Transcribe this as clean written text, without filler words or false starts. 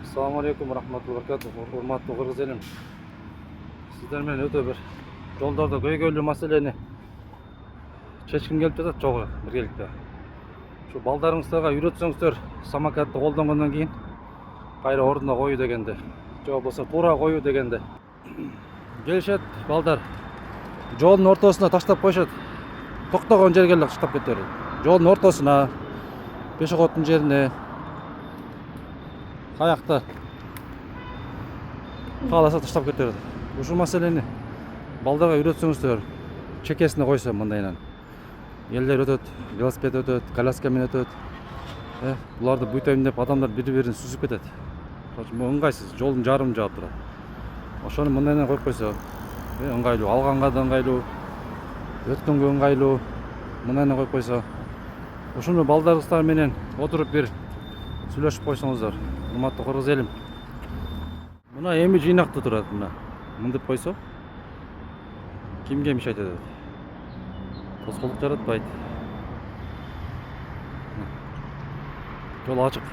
Assalamu alaikum rahmatullohi barakatuh. Hurmatli qirg'iz elim. Sizlar bilan o'ta bir yo'llarda ko'ygöylü masalani chechkim kelip жатат жогу биргеликте. Şu балдарыңыздарга үйрөтсөңүздөр самокатты колдонгондон кийин кайра ордуна коюу дегенди. Же болбосо туура коюу дегенди. Келишет балдар. Жолдун ортосуна таштап коюшат. Токтогон жерге эле таштап кете берет. Жолдун ортосуна, пешеходдун жерине, каякта кааласа таштап кете берет. Ушул маселени балдарга үйрөтсөңүздөр, чекесине койсо мындайынан. Элдер өтөт, велосипед өтөт, коляска менен өтөт. Буларды буйтайм деп адамдар бири-бирин сүзүп кетет. Ыңгайсыз, жолдун жарымы жаап турат. Ошону мындайынан коюп койсо, ыңгайлуу, алганга да ыңгайлуу, өткөнгө ыңгайлуу, мындайынан коюп койсо, ушуну балдарыңыздар менен отуруп бир сүйлөшүп койсоңуздар, урматтуу кыргыз элим. Мына эми жыйнакта турат мына. Мындып койсо, кимге мешать этет? Тоскоолдук жаратпайт. Жол ачык.